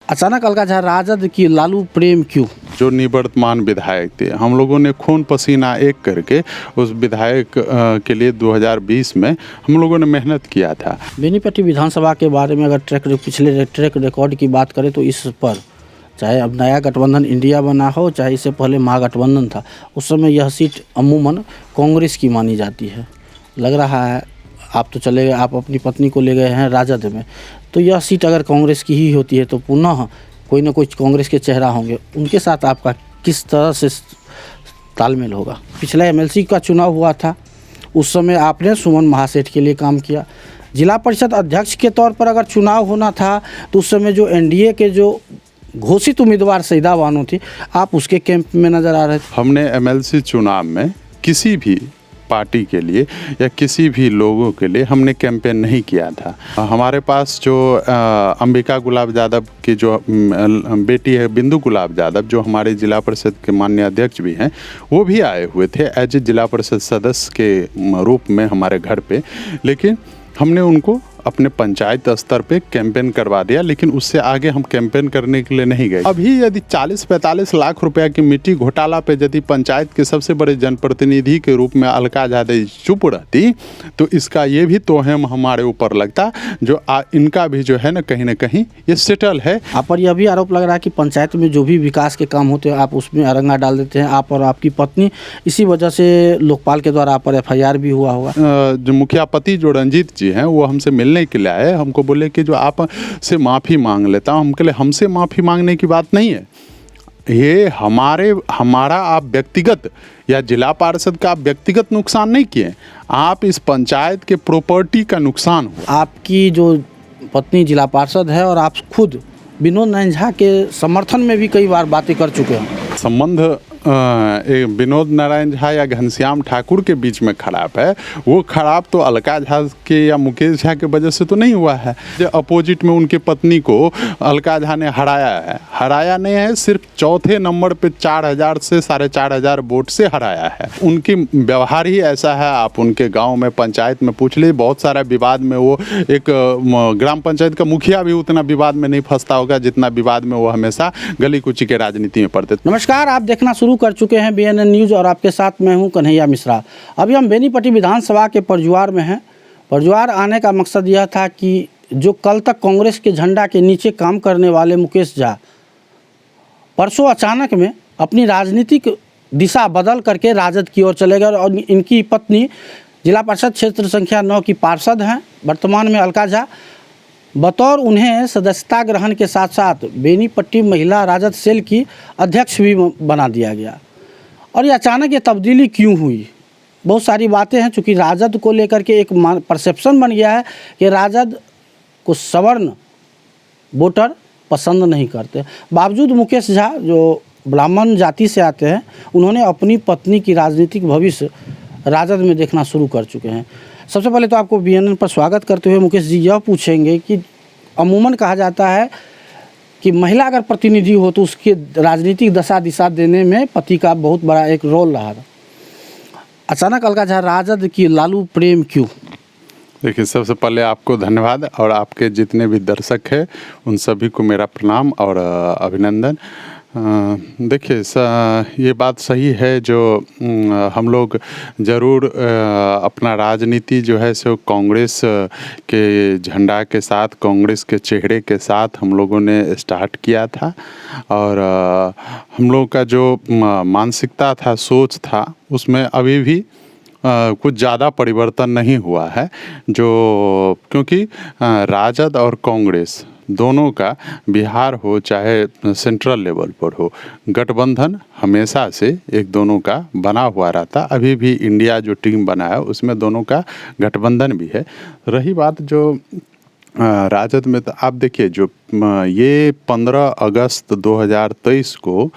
अचानक अलका झा राजद की लालू प्रेम क्यों? जो निवर्तमान विधायक थे, हम लोगों ने खून पसीना एक करके उस विधायक के लिए 2020 में हम लोगों ने मेहनत किया था। बेनीपट्टी विधानसभा के बारे में अगर पिछले ट्रैक रिकॉर्ड की बात करें तो इस पर चाहे अब नया गठबंधन इंडिया बना हो, चाहे इससे पहले महागठबंधन था, उस समय यह सीट अमूमन कांग्रेस की मानी जाती है। लग रहा है आप तो चले गए, आप अपनी पत्नी को ले गए हैं राजद में, तो यह सीट अगर कांग्रेस की ही होती है तो पुनः कोई ना कोई कांग्रेस के चेहरा होंगे, उनके साथ आपका किस तरह से तालमेल होगा? पिछला एमएलसी का चुनाव हुआ था, उस समय आपने सुमन महासेठ के लिए काम किया। जिला परिषद अध्यक्ष के तौर पर अगर चुनाव होना था तो उस समय जो एनडीए के जो घोषित उम्मीदवार सईदा बानो थी, आप उसके कैंप में नज़र आ रहे थे। हमने एमएलसी चुनाव में किसी भी पार्टी के लिए या किसी भी लोगों के लिए हमने कैंपेन नहीं किया था। हमारे पास जो अंबिका गुलाब यादव की जो बेटी है बिंदु गुलाब यादव, जो हमारे जिला परिषद के माननीय अध्यक्ष भी हैं, वो भी आए हुए थे एज ए जिला परिषद सदस्य के रूप में हमारे घर पे, लेकिन हमने उनको अपने पंचायत स्तर पे कैंपेन करवा दिया, लेकिन उससे आगे हम कैंपेन करने के लिए नहीं गए। अभी यदि 40-45 लाख रुपया की मिट्टी घोटाला पे यदि पंचायत के सबसे बड़े जनप्रतिनिधि के रूप में अलका झा चुप रहती तो इसका ये भी तोहम हमारे ऊपर लगता, जो इनका भी जो है ना कहीं ये सेटल है। आप पर यह भी आरोप लग रहा है कि पंचायत में जो भी विकास के काम होते हैं आप उसमें अरंगा डाल देते हैं, आप और आपकी पत्नी, इसी वजह से लोकपाल के द्वारा आप पर FIR भी हुआ होगा। जो मुखिया पति जो रंजीत जी हैं, वो हमसे मिलने के लिए आए, हमको बोले कि जो आप से माफ़ी मांग लेता हूँ। हम कहे हमसे माफ़ी मांगने की बात नहीं है, ये हमारा आप व्यक्तिगत या जिला पार्षद का आप व्यक्तिगत नुकसान नहीं किए, आप इस पंचायत के प्रॉपर्टी का नुकसान हुआ। आपकी जो पत्नी जिला पार्षद है और आप खुद विनोद नारायण झा के समर्थन में भी कई बार बातें कर चुके हैं। संबंध विनोद नारायण झा या घनश्याम ठाकुर के बीच में खराब है, वो खराब तो अलका झा के या मुकेश झा के वजह से तो नहीं हुआ है। जो अपोजिट में उनके पत्नी को अलका झा ने हराया नहीं है, सिर्फ चौथे नंबर पे 4000 से 4500 वोट से हराया है। उनकी व्यवहार ही ऐसा है, आप उनके गांव में पंचायत में पूछ लीजिए, बहुत सारा विवाद में वो एक ग्राम पंचायत का मुखिया भी उतना विवाद में नहीं फंसता होगा जितना विवाद में वो हमेशा गली कुची के राजनीति में पड़ते। नमस्कार, आप देखना शुरू कर चुके हैं BNN न्यूज़ और आपके साथ मैं हूं कन्हैया मिश्रा। अभी हम बेनीपट्टी विधानसभा के परजुआर में हैं। परजुआर आने का मकसद यह था कि जो कल तक कांग्रेस के झंडा के नीचे काम करने वाले मुकेश झा परसों अचानक में अपनी राजनीतिक दिशा बदल करके राजद की ओर चले गए और इनकी पत्नी जिला परिषद क्षेत्र संख्या 9 की पार्षद हैं वर्तमान में अलका झा। बतौर उन्हें सदस्यता ग्रहण के साथ साथ बेनीपट्टी महिला राजद सेल की अध्यक्ष भी बना दिया गया। और ये अचानक ये तब्दीली क्यों हुई? बहुत सारी बातें हैं, चूँकि राजद को लेकर के एक परसेप्शन बन गया है कि राजद को सवर्ण वोटर पसंद नहीं करते। बावजूद मुकेश झा जो ब्राह्मण जाति से आते हैं, उन्होंने अपनी पत्नी की राजनीतिक भविष्य राजद में देखना शुरू कर चुके हैं। सबसे पहले तो आपको BNN पर स्वागत करते हुए मुकेश जी यह पूछेंगे कि अमूमन कहा जाता है कि महिला अगर प्रतिनिधि हो तो उसके राजनीतिक दशा दिशा देने में पति का बहुत बड़ा एक रोल रहा। अचानक अलका झा राजद की लालू प्रेम क्यों? देखिए, सबसे पहले आपको धन्यवाद और आपके जितने भी दर्शक हैं उन सभी को मेरा प्रणाम और अभिनंदन। देखिए, ये बात सही है, जो हम लोग ज़रूर अपना राजनीति जो है सो कांग्रेस के झंडा के साथ, कांग्रेस के चेहरे के साथ हम लोगों ने स्टार्ट किया था। और हम लोग का जो मानसिकता था, सोच था, उसमें अभी भी कुछ ज़्यादा परिवर्तन नहीं हुआ है। जो क्योंकि राजद और कांग्रेस दोनों का बिहार हो चाहे सेंट्रल लेवल पर हो, गठबंधन हमेशा से एक दोनों का बना हुआ रहता। अभी भी इंडिया जो टीम बना है उसमें दोनों का गठबंधन भी है। रही बात जो राजद में, तो आप देखिए जो ये 15 अगस्त 2023 को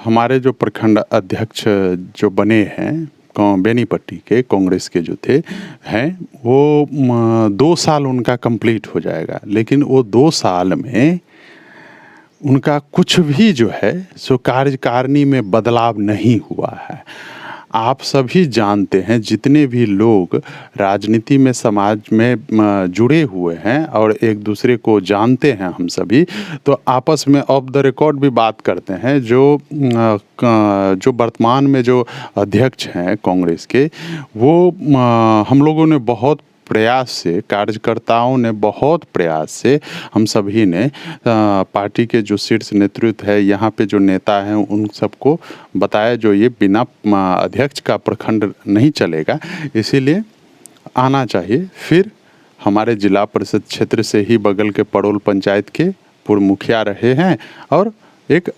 हमारे जो प्रखंड अध्यक्ष जो बने हैं बेनीपट्टी के कांग्रेस के जो थे हैं, वो 2 साल उनका कंप्लीट हो जाएगा, लेकिन वो 2 साल में उनका कुछ भी जो है सो कार्यकारिणी में बदलाव नहीं हुआ है। आप सभी जानते हैं, जितने भी लोग राजनीति में समाज में जुड़े हुए हैं और एक दूसरे को जानते हैं, हम सभी तो आपस में ऑफ द रिकॉर्ड भी बात करते हैं। जो वर्तमान में जो अध्यक्ष हैं कांग्रेस के, वो हम लोगों ने बहुत प्रयास से, कार्यकर्ताओं ने बहुत प्रयास से, हम सभी ने पार्टी के जो शीर्ष नेतृत्व है, यहाँ पे जो नेता हैं, उन सबको बताया जो ये बिना अध्यक्ष का प्रखंड नहीं चलेगा, इसीलिए आना चाहिए। फिर हमारे जिला परिषद क्षेत्र से ही बगल के पड़ोल पंचायत के पूर्व मुखिया रहे हैं और एक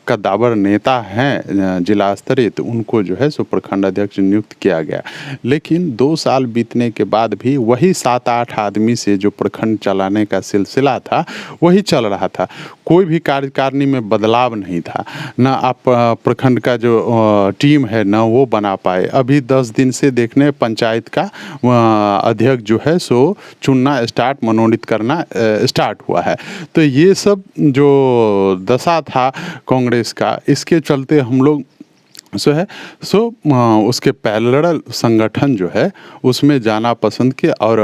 कद्दावर नेता हैं जिला स्तरीय, तो उनको जो है सो प्रखंड अध्यक्ष नियुक्त किया गया। लेकिन 2 साल बीतने के बाद भी वही 7-8 आदमी से जो प्रखंड चलाने का सिलसिला था वही चल रहा था। कोई भी कार्यकारिणी में बदलाव नहीं था, ना आप प्रखंड का जो टीम है ना वो बना पाए। अभी 10 दिन से देखने पंचायत का अध्यक्ष जो है सो चुनना स्टार्ट, मनोनीत करना स्टार्ट हुआ है। तो ये सब जो दशा था कांग्रेस का, इसके चलते हम लोग उसके पैरेलल संगठन जो है उसमें जाना पसंद किया और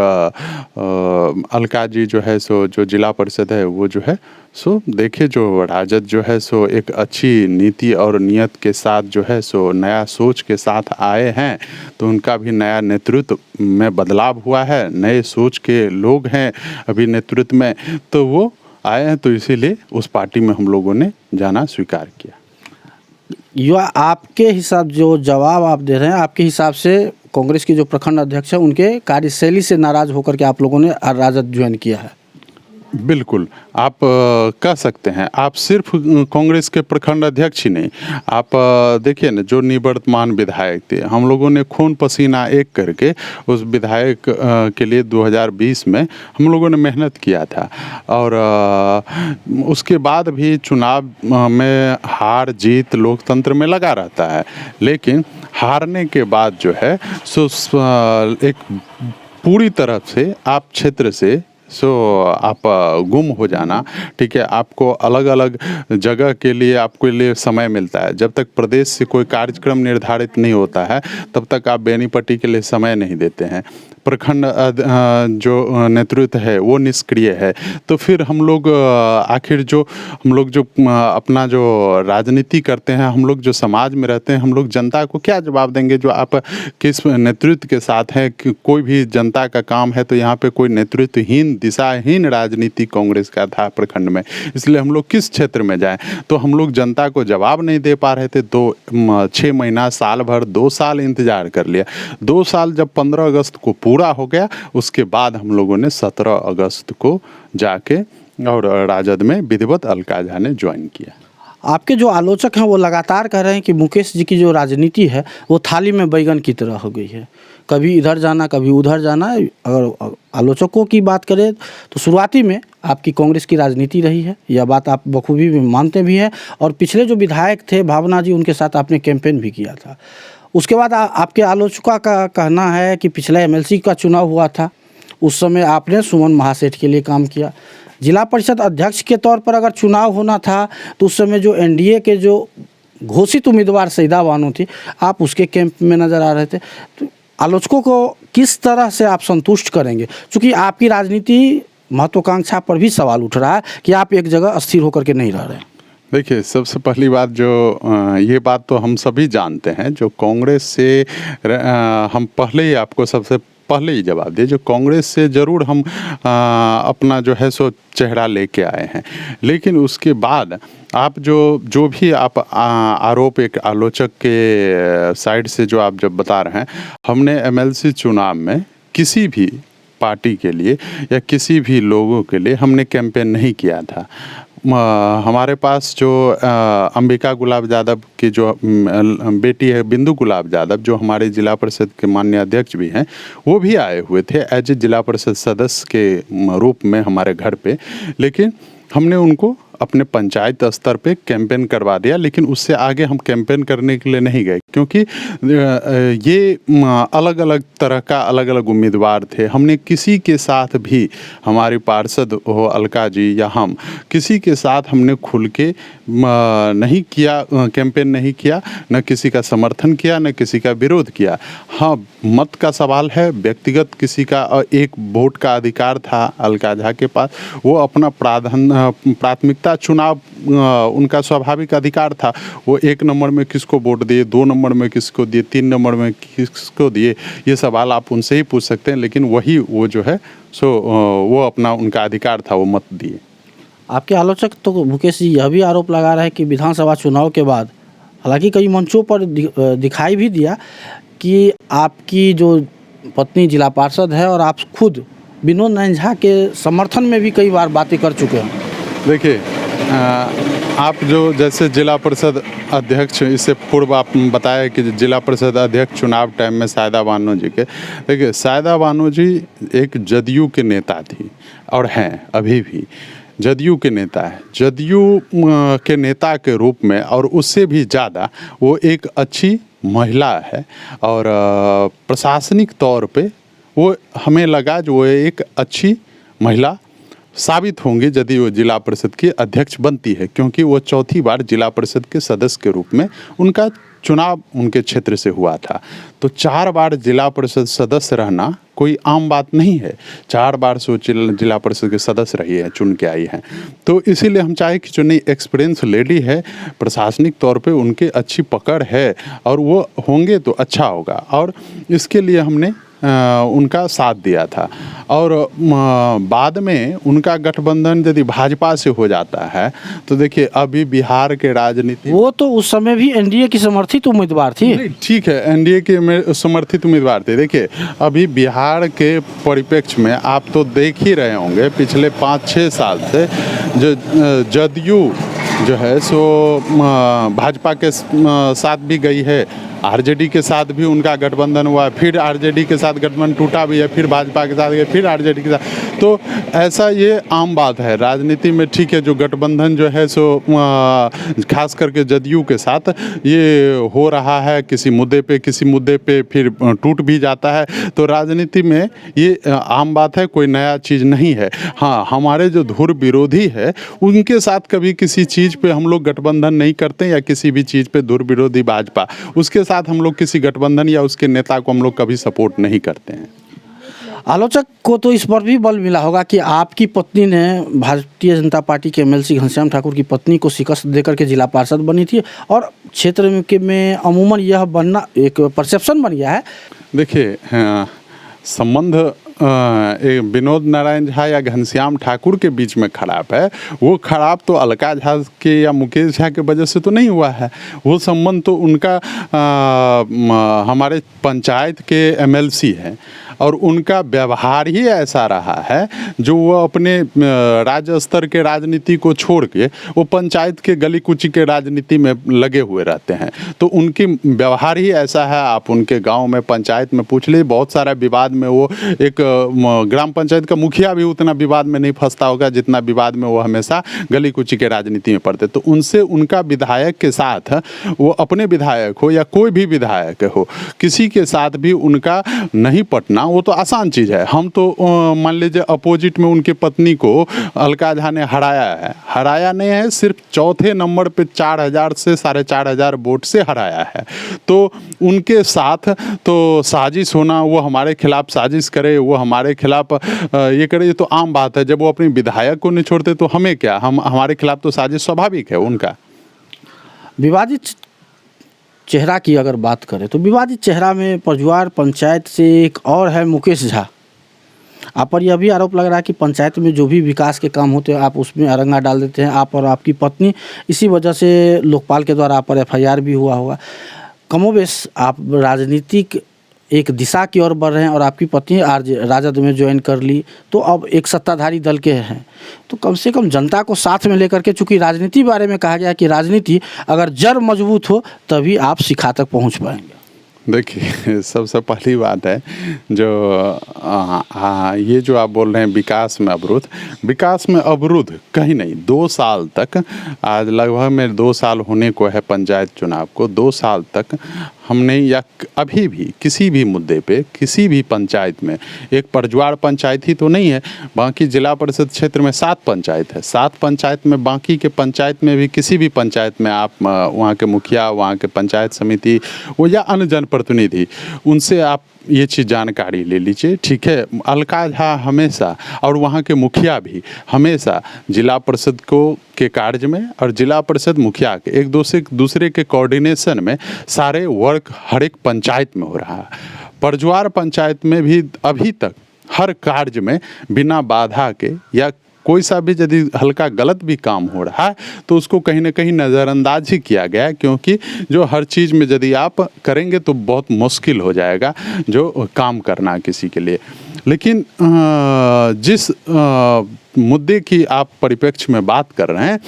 अलका जी जो है सो जो जिला परिषद है वो जो है सो देखे जो राजद जो है सो एक अच्छी नीति और नियत के साथ जो है सो नया सोच के साथ आए हैं, तो उनका भी नया नेतृत्व में बदलाव हुआ है, नए सोच के लोग हैं अभी नेतृत्व में, तो वो आए हैं, तो इसीलिए उस पार्टी में हम लोगों ने जाना स्वीकार किया। युवा, आपके हिसाब जो जवाब आप दे रहे हैं, आपके हिसाब से कांग्रेस के जो प्रखंड अध्यक्ष हैं उनके कार्यशैली से नाराज होकर के आप लोगों ने राजद ज्वाइन किया है? बिल्कुल, आप कह सकते हैं। आप सिर्फ कांग्रेस के प्रखंड अध्यक्ष ही नहीं, आप देखिए ना, जो निवर्तमान विधायक थे, हम लोगों ने खून पसीना एक करके उस विधायक के लिए 2020 में हम लोगों ने मेहनत किया था और उसके बाद भी चुनाव में हार जीत लोकतंत्र में लगा रहता है, लेकिन हारने के बाद जो है सो एक पूरी तरह से आप क्षेत्र से आप गुम हो जाना, ठीक है। आपको अलग अलग जगह के लिए आपके लिए समय मिलता है। जब तक प्रदेश से कोई कार्यक्रम निर्धारित नहीं होता है तब तक आप बेनीपट्टी के लिए समय नहीं देते हैं। प्रखंड जो नेतृत्व है वो निष्क्रिय है, तो फिर हम लोग आखिर जो अपना जो राजनीति करते हैं, हम लोग जो समाज में रहते हैं, हम लोग जनता को क्या जवाब देंगे जो आप किस नेतृत्व के साथ हैं। कोई भी जनता का काम है तो यहाँ पे कोई नेतृत्वहीन, दिशाहीन राजनीति कांग्रेस का था प्रखंड में, इसलिए हम लोग किस क्षेत्र में जाएं, तो हम लोग जनता को जवाब नहीं दे पा रहे थे। 6 महीना, साल भर, 2 साल इंतजार कर लिया। 2 साल जब 15 अगस्त को पूरा हो गया, उसके बाद हम लोगों ने 17 अगस्त को जाके और राजद में विधिवत अलका झा ने ज्वाइन किया। आपके जो आलोचक हैं वो लगातार कह रहे हैं कि मुकेश जी की जो राजनीति है वो थाली में बैगन की तरह हो गई है, कभी इधर जाना कभी उधर जाना। अगर आलोचकों की बात करें तो शुरुआती में आपकी कांग्रेस की राजनीति रही है, यह बात आप बखूबी भी मानते भी हैं, और पिछले जो विधायक थे भावना जी, उनके साथ आपने कैंपेन भी किया था। उसके बाद आपके आलोचकों का कहना है कि पिछला एमएलसी का चुनाव हुआ था, उस समय आपने सुमन महासेठ के लिए काम किया। जिला परिषद अध्यक्ष के तौर पर अगर चुनाव होना था तो उस समय जो एनडीए के जो घोषित उम्मीदवार सईदा बानो थी, आप उसके कैंप में नज़र आ रहे थे। तो आलोचकों को किस तरह से आप संतुष्ट करेंगे, क्योंकि आपकी राजनीति महत्वाकांक्षा पर भी सवाल उठ रहा है कि आप एक जगह अस्थिर होकर के नहीं रह रहे हैं। देखिए, सबसे पहली बात जो ये बात तो हम सभी जानते हैं, जो कांग्रेस से हम पहले ही आपको सबसे पहले ही जवाब दिए, जो कांग्रेस से ज़रूर हम अपना जो है सो चेहरा लेके आए हैं, लेकिन उसके बाद आप जो भी आप आरोप एक आलोचक के साइड से जो आप जब बता रहे हैं, हमने एमएलसी चुनाव में किसी भी पार्टी के लिए या किसी भी लोगों के लिए हमने कैंपेन नहीं किया था। हमारे पास जो अंबिका गुलाब यादव की जो बेटी है बिंदु गुलाब यादव, जो हमारे जिला परिषद के माननीय अध्यक्ष भी हैं, वो भी आए हुए थे एज ए जिला परिषद सदस्य के रूप में हमारे घर पे, लेकिन हमने उनको अपने पंचायत स्तर पे कैंपेन करवा दिया, लेकिन उससे आगे हम कैंपेन करने के लिए नहीं गए, क्योंकि ये अलग अलग तरह का अलग अलग उम्मीदवार थे। हमने किसी के साथ भी, हमारे पार्षद हो अलका जी या हम, किसी के साथ हमने खुल के नहीं किया, कैंपेन नहीं किया, न किसी का समर्थन किया, न किसी का विरोध किया। हाँ, मत का सवाल है, व्यक्तिगत किसी का एक वोट का अधिकार था अलका झा के पास, वो अपना प्राथमिकता चुनाव उनका स्वाभाविक अधिकार था। वो 1 नंबर में किसको वोट दिए, 2 नंबर में किसको दिए, 3 नंबर में किसको दिए, ये सवाल आप उनसे ही पूछ सकते हैं। लेकिन वही वो जो है सो वो अपना उनका अधिकार था, वो मत दिए। आपके आलोचक तो मुकेश जी यह भी आरोप लगा रहे हैं कि विधानसभा चुनाव के बाद, हालांकि कई मंचों पर दिखाई भी दिया कि आपकी जो पत्नी जिला पार्षद है और आप खुद विनोद नयन झा के समर्थन में भी कई बार बातें कर चुके हैं। देखिए, आप जो जैसे जिला परिषद अध्यक्ष, इससे पूर्व आप बताया कि जिला परिषद अध्यक्ष चुनाव टाइम में सायदा बानो जी के, देखिए सायदा बानो जी एक जदयू के नेता थी और हैं अभी भी जदयू के नेता है। जदयू के नेता के रूप में और उससे भी ज़्यादा वो एक अच्छी महिला है और प्रशासनिक तौर पे वो हमें लगा जो वो एक अच्छी महिला साबित होंगी यदि वो जिला परिषद की अध्यक्ष बनती है, क्योंकि वो 4थी बार जिला परिषद के सदस्य के रूप में उनका चुनाव उनके क्षेत्र से हुआ था। तो 4 बार जिला परिषद सदस्य रहना कोई आम बात नहीं है। 4 बार से जिला परिषद के सदस्य रही है, चुन के आई हैं। तो इसीलिए हम चाहे कि जो नई एक्सपीरियंस लेडी है, प्रशासनिक तौर पे उनके अच्छी पकड़ है और वो होंगे तो अच्छा होगा, और इसके लिए हमने उनका साथ दिया था। और बाद में उनका गठबंधन यदि भाजपा से हो जाता है तो देखिए अभी बिहार के राजनीति, वो तो उस समय भी एनडीए की समर्थित उम्मीदवार थी। ठीक है, एनडीए के समर्थित उम्मीदवार थे। देखिए अभी बिहार के परिप्रेक्ष्य में आप तो देख ही रहे होंगे पिछले 5-6 साल से जो जदयू जो है सो भाजपा के साथ भी गई है, आरजेडी के साथ भी उनका गठबंधन हुआ, फिर आरजेडी के साथ गठबंधन टूटा भी है, फिर भाजपा के साथ गए, फिर आरजेडी के साथ। तो ऐसा ये आम बात है राजनीति में, ठीक है, जो गठबंधन जो है सो खास करके जदयू के साथ ये हो रहा है, किसी मुद्दे पे फिर टूट भी जाता है। तो राजनीति में ये आम बात है, कोई नया चीज़ नहीं है। हाँ, हमारे जो धुर विरोधी है उनके साथ कभी किसी चीज़ पे हम लोग गठबंधन नहीं करते, या किसी भी चीज़ पे धुर विरोधी भाजपा, उसके साथ हम लोग किसी गठबंधन या उसके नेता को हम लोग कभी सपोर्ट नहीं करते हैं। आलोचक को तो इस पर भी बल मिला होगा कि आपकी पत्नी ने भारतीय जनता पार्टी के एमएलसी घनश्याम ठाकुर की पत्नी को शिकस्त देकर के जिला पार्षद बनी थी, और क्षेत्र में अमूमन यह बनना एक परसेप्शन बन गया है। देखिए संबंध विनोद नारायण झा या घनश्याम ठाकुर के बीच में खराब है, वो खराब तो अलका झा के या मुकेश झा के वजह से तो नहीं हुआ है। वो संबंध तो उनका हमारे पंचायत के एमएलसी हैं और उनका व्यवहार ही ऐसा रहा है जो वो अपने राज्य स्तर के राजनीति को छोड़ के वो पंचायत के गली कुची के राजनीति में लगे हुए रहते हैं। तो उनकी व्यवहार ही ऐसा है। आप उनके गांव में पंचायत में पूछ लीजिए, बहुत सारा विवाद में वो एक ग्राम पंचायत का मुखिया भी उतना विवाद में नहीं फंसता होगा जितना विवाद में वो हमेशा गली कुची के राजनीति में पड़ते। तो उनसे उनका विधायक के साथ, वो अपने विधायक हो या कोई भी विधायक हो, किसी के साथ भी उनका नहीं पटना वो तो आसान चीज़ है। हम तो मान लीजिए अपोजिट में उनकी पत्नी को अलका झा ने हराया नहीं है, सिर्फ 4थे नंबर पे 4000 से 4500 वोट से हराया है। तो उनके साथ तो साजिश होना, वो हमारे खिलाफ साजिश करे, वो हमारे खिलाफ ये करे, ये तो आम बात है। जब वो अपने विधायक को नहीं छोड़ते तो हमें क्या, हमारे खिलाफ तो साजिश स्वाभाविक है उनका। विवादित चेहरा की अगर बात करें तो विवादित चेहरा में परजुआर पंचायत से एक और है मुकेश झा। आप पर यह भी आरोप लग रहा है कि पंचायत में जो भी विकास के काम होते हैं आप उसमें अरंगा डाल देते हैं, आप और आपकी पत्नी। इसी वजह से लोकपाल के द्वारा आप पर एफआईआर भी हुआ होगा। कमोबेश आप राजनीतिक एक दिशा की ओर बढ़ रहे हैं और आपकी पत्नी राजद में ज्वाइन कर ली, तो अब एक सत्ताधारी दल के हैं। तो कम से कम जनता को साथ में लेकर के, चूँकि राजनीति बारे में कहा गया कि राजनीति अगर जड़ मजबूत हो तभी आप शिखा तक पहुंच पाएंगे। देखिए सबसे पहली बात है जो ये जो आप बोल रहे हैं विकास में अवरुद्ध कहीं नहीं। 2 साल तक, आज लगभग में 2 साल होने को है पंचायत चुनाव को, 2 साल तक हमने या अभी भी किसी भी मुद्दे पे किसी भी पंचायत में, एक परजवाड़ पंचायत ही तो नहीं है, बाकी जिला परिषद क्षेत्र में 7 पंचायत है, 7 पंचायत में बाकी के पंचायत में भी किसी भी पंचायत में आप वहाँ के मुखिया, वहाँ के पंचायत समिति वो या अन्य जनप्रतिनिधि, उनसे आप ये चीज़ जानकारी ले लीजिए, ठीक है। अलका झा हमेशा और वहाँ के मुखिया भी हमेशा जिला परिषद को के कार्य में और जिला परिषद मुखिया के एक दूसरे के कोऑर्डिनेशन में सारे वर्क हर एक पंचायत में हो रहा है। परजवार पंचायत में भी अभी तक हर कार्य में बिना बाधा के या कोई सा भी यदि हल्का गलत भी काम हो रहा है तो उसको कहीं ना कहीं नज़रअंदाज ही किया गया है, क्योंकि जो हर चीज़ में यदि आप करेंगे तो बहुत मुश्किल हो जाएगा जो काम करना किसी के लिए। लेकिन जिस मुद्दे की आप परिप्रेक्ष्य में बात कर रहे हैं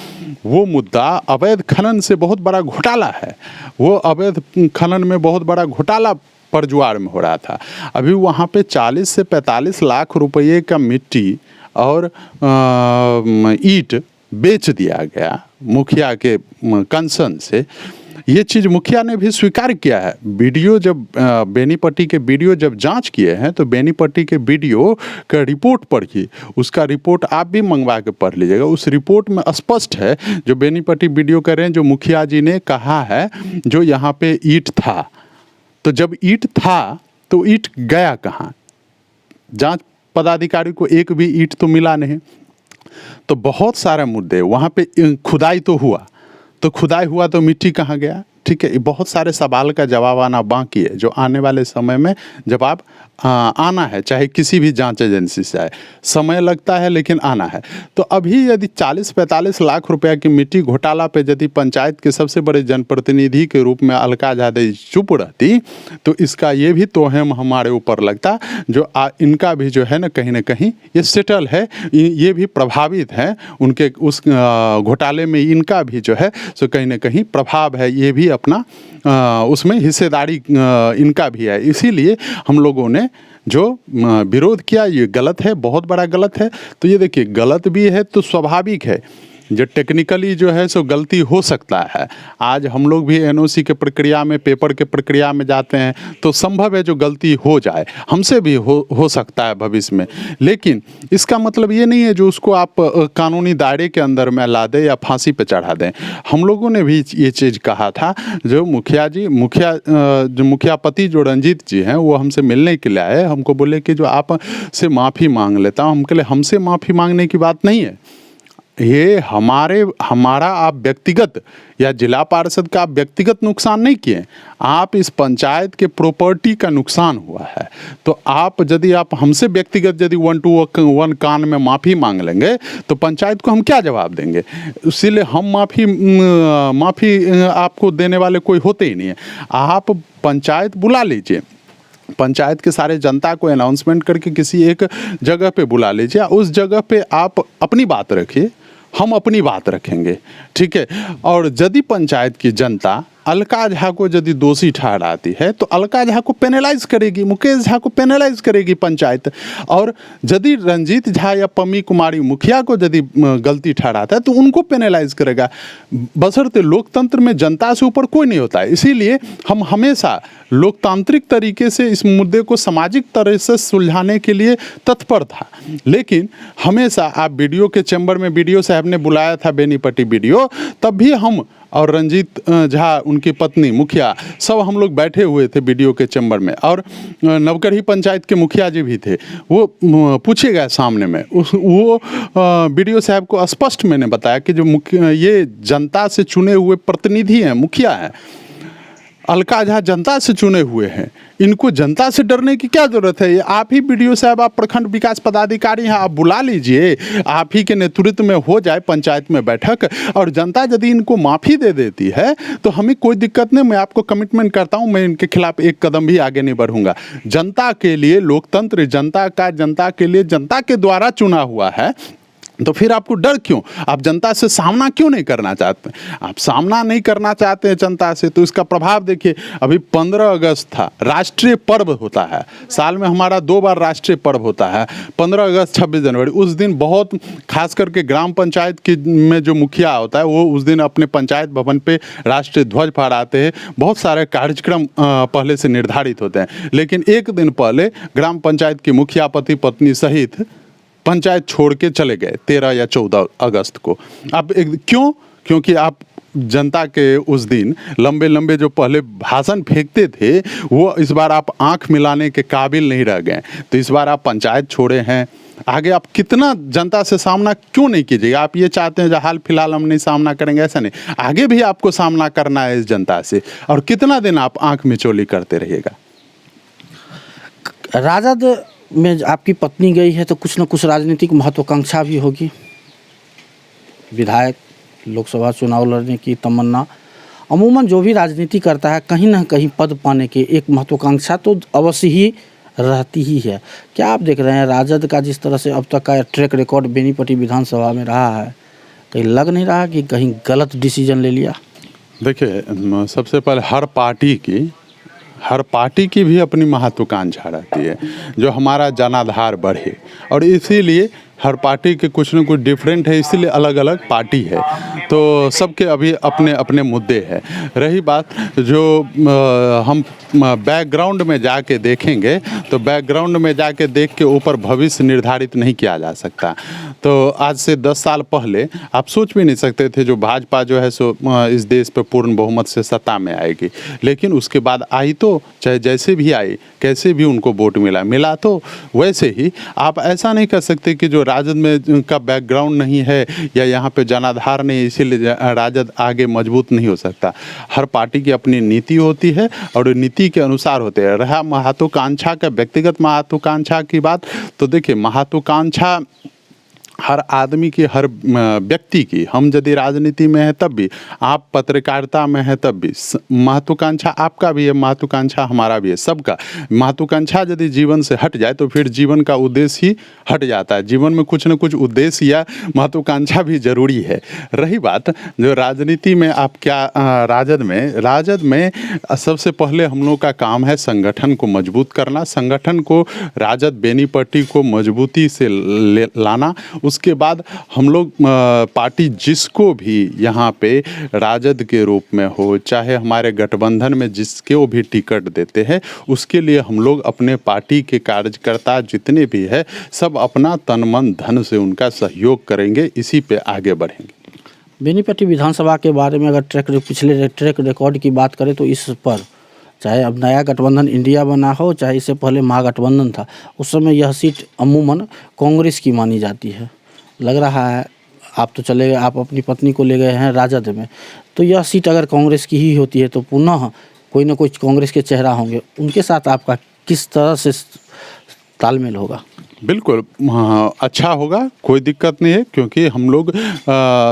वो मुद्दा अवैध खनन से बहुत बड़ा घोटाला है। वो अवैध खनन में बहुत बड़ा घोटाला परजवार में हो रहा था। अभी वहाँ पे 40 से 45 लाख रुपये का मिट्टी और ईंट बेच दिया गया मुखिया के कंसर्न से। ये चीज़ मुखिया ने भी स्वीकार किया है। वीडियो जब बेनीपट्टी के वीडियो जब जांच किए हैं तो बेनीपट्टी के वीडियो का रिपोर्ट पढ़िए, उसका रिपोर्ट आप भी मंगवा के पढ़ लीजिएगा। उस रिपोर्ट में स्पष्ट है, जो बेनीपट्टी वीडियो कर रहे हैं, जो मुखिया जी ने कहा है जो यहाँ पे ईंट था, तो जब ईंट था तो ईंट गया कहाँ? जांच पदाधिकारी को एक भी ईंट तो मिला नहीं। तो बहुत सारे मुद्दे वहाँ पे खुदाई तो हुआ, तो खुदाई हुआ तो मिट्टी कहाँ गया? ठीक है, बहुत सारे सवाल का जवाब आना बाकी है, जो आने वाले समय में जवाब आना है, चाहे किसी भी जांच एजेंसी से आए। समय लगता है लेकिन आना है। तो अभी यदि 40-45 लाख रुपया की मिट्टी घोटाला पे यदि पंचायत के सबसे बड़े जनप्रतिनिधि के रूप में अलका झा चुप रहती तो इसका ये भी तोहम हमारे ऊपर लगता, जो इनका भी जो है ना कहीं ये सेटल है, ये भी प्रभावित है उनके उस घोटाले में, इनका भी जो है सो कहीं ना कहीं प्रभाव है, ये भी अपना उसमें हिस्सेदारी इनका भी है। इसीलिए हम लोगों ने जो विरोध किया ये गलत है, बहुत बड़ा गलत है। तो ये देखिए गलत भी है तो स्वाभाविक है, जो टेक्निकली जो है सो गलती हो सकता है। आज हम लोग भी एनओसी के प्रक्रिया में, पेपर के प्रक्रिया में जाते हैं तो संभव है जो गलती हो जाए, हमसे भी हो सकता है भविष्य में। लेकिन इसका मतलब ये नहीं है जो उसको आप कानूनी दायरे के अंदर में ला दें या फांसी पे चढ़ा दें। हम लोगों ने भी ये चीज़ कहा था, जो मुखियापति जो रंजीत जी हैं वो हमसे मिलने के लिए आए, हमको बोले कि जो आप से माफ़ी मांग लेता हूँ। हम कहे हमसे माफ़ी मांगने की बात नहीं है, ये हमारा आप व्यक्तिगत या जिला पार्षद का आप व्यक्तिगत नुकसान नहीं किए, आप इस पंचायत के प्रॉपर्टी का नुकसान हुआ है। तो आप यदि आप हमसे व्यक्तिगत यदि 1 to 1 कान में माफ़ी मांग लेंगे तो पंचायत को हम क्या जवाब देंगे? इसीलिए हम माफ़ी आपको देने वाले कोई होते ही नहीं है। आप पंचायत बुला लीजिए, पंचायत के सारे जनता को अनाउंसमेंट करके किसी एक जगह पे बुला लीजिए, उस जगह पे आप अपनी बात रखिए, हम अपनी बात रखेंगे, ठीक है। और यदि पंचायत की जनता अलका झा को यदि दोषी ठहराती है तो अलका झा को पेनलाइज करेगी, मुकेश झा को पेनलाइज करेगी पंचायत। और यदि रंजीत झा या पम्मी कुमारी मुखिया को यदि गलती ठहराता है तो उनको पेनलाइज करेगा। बशर्ते लोकतंत्र में जनता से ऊपर कोई नहीं होता है। इसीलिए हम हमेशा लोकतांत्रिक तरीके से इस मुद्दे को सामाजिक तरह से सुलझाने के लिए तत्पर था। लेकिन हमेशा आप वीडियो के चैम्बर में, वीडियो साहब ने बुलाया था बेनीपट्टी वीडियो, तब भी हम और रंजीत झा, उनकी पत्नी मुखिया, सब हम लोग बैठे हुए थे वीडियो के चैम्बर में। और नवकरही पंचायत के मुखिया जी भी थे, वो पूछे गए सामने में, वो वीडियो साहब को स्पष्ट मैंने बताया कि जो ये जनता से चुने हुए प्रतिनिधि हैं, मुखिया हैं, अलका झा जनता से चुने हुए हैं, इनको जनता से डरने की क्या जरूरत है? आप ही वीडियो साहब, आप प्रखंड विकास पदाधिकारी हैं, आप बुला लीजिए, आप ही के नेतृत्व में हो जाए पंचायत में बैठक, और जनता यदि इनको माफ़ी दे देती है तो हमें कोई दिक्कत नहीं। मैं आपको कमिटमेंट करता हूं, मैं इनके खिलाफ एक कदम भी आगे नहीं बढ़ूंगा। जनता के लिए लोकतंत्र, जनता के लिए जनता के द्वारा चुना हुआ है, तो फिर आपको डर क्यों? आप जनता से सामना क्यों नहीं करना चाहते? आप सामना नहीं करना चाहते हैं जनता से, तो इसका प्रभाव देखिए। अभी 15 अगस्त था, राष्ट्रीय पर्व होता है, साल में हमारा 2 बार राष्ट्रीय पर्व होता है, 15 अगस्त 26 जनवरी। उस दिन बहुत खास करके ग्राम पंचायत की में जो मुखिया होता है वो उस दिन अपने पंचायत भवन पे राष्ट्रीय ध्वज फहराते हैं। बहुत सारे कार्यक्रम पहले से निर्धारित होते हैं, लेकिन एक दिन पहले ग्राम पंचायत के मुखिया पति पत्नी सहित पंचायत छोड़ के चले गए 13 या 14 अगस्त को। अब क्यों? क्योंकि आप जनता के उस दिन लंबे लंबे जो पहले भाषण फेंकते थे वो इस बार आप आंख मिलाने के काबिल नहीं रह गए, तो इस बार आप पंचायत छोड़े हैं। आगे आप कितना जनता से सामना क्यों नहीं कीजिएगा? आप ये चाहते हैं जो हाल फिलहाल हम नहीं सामना करेंगे, ऐसा नहीं, आगे भी आपको सामना करना है इस जनता से। और कितना दिन आप आंख मिचौली करते रहिएगा? राजद में आपकी पत्नी गई है तो कुछ न कुछ राजनीतिक महत्वाकांक्षा भी होगी। विधायक, लोकसभा चुनाव लड़ने की तमन्ना, अमूमन जो भी राजनीति करता है कहीं ना कहीं पद पाने की एक महत्वाकांक्षा तो अवश्य ही रहती ही है। क्या आप देख रहे हैं राजद का जिस तरह से अब तक का ट्रैक रिकॉर्ड बेनीपट्टी विधानसभा में रहा है, कहीं लग नहीं रहा कि कहीं गलत डिसीजन ले लिया? देखिए, सबसे पहले हर पार्टी की भी अपनी महत्वाकांक्षा रहती है जो हमारा जनाधार बढ़े, और इसीलिए हर पार्टी के कुछ न कुछ डिफरेंट है, इसीलिए अलग अलग पार्टी है। तो सबके अभी अपने अपने मुद्दे हैं। रही बात जो हम बैकग्राउंड में जाके देखेंगे, तो बैकग्राउंड में जाके देख के ऊपर भविष्य निर्धारित नहीं किया जा सकता। तो आज से 10 साल पहले आप सोच भी नहीं सकते थे जो भाजपा जो है सो इस देश पे पूर्ण बहुमत से सत्ता में आएगी, लेकिन उसके बाद आई तो चाहे जैसे भी आई, कैसे भी उनको वोट मिला तो वैसे ही। आप ऐसा नहीं कर सकते कि जो राजद में का बैकग्राउंड नहीं है या यहाँ पे जनाधार नहीं, इसीलिए राजद आगे मजबूत नहीं हो सकता। हर पार्टी की अपनी नीति होती है और नीति के अनुसार होते हैं। रहा महत्वाकांक्षा का, व्यक्तिगत महत्वाकांक्षा की बात, तो देखिए महत्वाकांक्षा हर आदमी की, हर व्यक्ति की, हम यदि राजनीति में है तब भी, आप पत्रकारिता में है तब भी, महत्वाकांक्षा आपका भी है, महत्वाकांक्षा हमारा भी है, सबका। महत्वाकांक्षा यदि जीवन से हट जाए तो फिर जीवन का उद्देश्य ही हट जाता है। जीवन में कुछ न कुछ उद्देश्य या महत्वाकांक्षा भी जरूरी है। रही बात जो राजनीति में आप क्या, राजद में सबसे पहले हम लोग का काम है संगठन को मजबूत करना, संगठन को, राजद बेनीपट्टी को मजबूती से लाना। उसके बाद हम लोग पार्टी जिसको भी यहाँ पे राजद के रूप में हो, चाहे हमारे गठबंधन में जिसको भी टिकट देते हैं, उसके लिए हम लोग अपने पार्टी के कार्यकर्ता जितने भी है सब अपना तन मन धन से उनका सहयोग करेंगे, इसी पे आगे बढ़ेंगे। बेनीपट्टी विधानसभा के बारे में अगर पिछले ट्रैक रिकॉर्ड की बात करें तो इस पर, चाहे अब नया गठबंधन इंडिया बना हो, चाहे इससे पहले महागठबंधन था, उस समय यह सीट अमूमन कांग्रेस की मानी जाती है। लग रहा है आप तो चले गए, आप अपनी पत्नी को ले गए हैं राजद में, तो यह सीट अगर कांग्रेस की ही होती है तो पुनः कोई ना कोई कांग्रेस के चेहरा होंगे, उनके साथ आपका किस तरह से तालमेल होगा? बिल्कुल अच्छा होगा, कोई दिक्कत नहीं है, क्योंकि हम लोग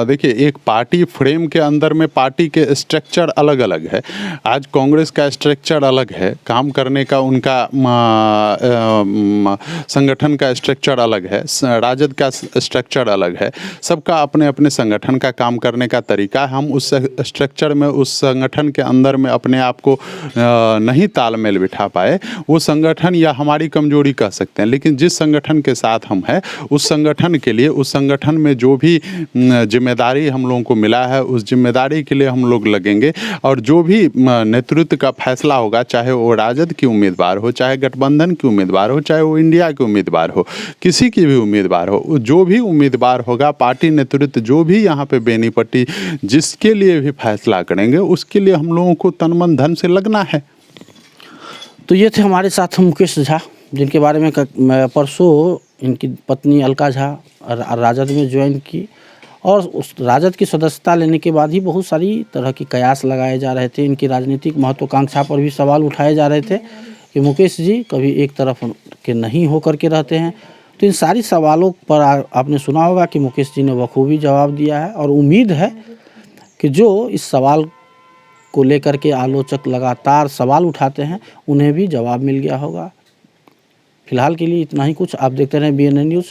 देखिए एक पार्टी फ्रेम के अंदर में पार्टी के स्ट्रक्चर अलग अलग है। आज कांग्रेस का स्ट्रक्चर अलग है, काम करने का उनका संगठन का स्ट्रक्चर अलग है, राजद का स्ट्रक्चर अलग है, सबका अपने अपने संगठन का काम करने का तरीका। हम उस स्ट्रक्चर में, उस संगठन के अंदर में अपने आप को नहीं तालमेल बिठा पाए, वो संगठन या हमारी कमजोरी कह सकते हैं। लेकिन जिस संगठन के साथ हम हैं, उस संगठन के लिए, उस संगठन में जो भी जिम्मेदारी हम लोगों को मिला है, उस जिम्मेदारी के लिए हम लोग लगेंगे। और जो भी नेतृत्व का फैसला होगा, चाहे वो राजद की उम्मीदवार हो, चाहे गठबंधन की उम्मीदवार हो, चाहे वो इंडिया की उम्मीदवार हो, किसी की भी उम्मीदवार हो, जो भी उम्मीदवार होगा, पार्टी नेतृत्व जो भी यहाँ पे बेनीपट्टी जिसके लिए भी फैसला करेंगे, उसके लिए हम लोगों को तन मन धन से लगना है। तो ये थे हमारे साथ मुकेश झा, जिनके बारे में परसों इनकी पत्नी अलका झा राजद में ज्वाइन की, और उस राजद की सदस्यता लेने के बाद ही बहुत सारी तरह की कयास लगाए जा रहे थे। इनकी राजनीतिक महत्वाकांक्षा पर भी सवाल उठाए जा रहे थे कि मुकेश जी कभी एक तरफ के नहीं होकर के रहते हैं। तो इन सारी सवालों पर आपने सुना होगा कि मुकेश जी ने बखूबी जवाब दिया है, और उम्मीद है कि जो इस सवाल को लेकर के आलोचक लगातार सवाल उठाते हैं उन्हें भी जवाब मिल गया होगा। फिलहाल के लिए इतना ही कुछ। आप देखते रहें BNN न्यूज़।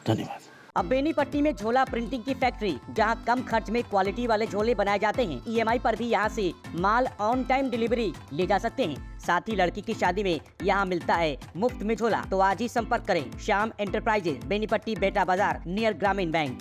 धन्यवाद। अब बेनीपट्टी में झोला प्रिंटिंग की फैक्ट्री, जहां कम खर्च में क्वालिटी वाले झोले बनाए जाते हैं। EMI पर भी यहां से माल ऑन टाइम डिलीवरी ले जा सकते हैं। साथ ही लड़की की शादी में यहां मिलता है मुफ्त में झोला। तो आज ही संपर्क करें श्याम एंटरप्राइजेज, बेनीपट्टी, बेटा बाजार, नियर ग्रामीण बैंक।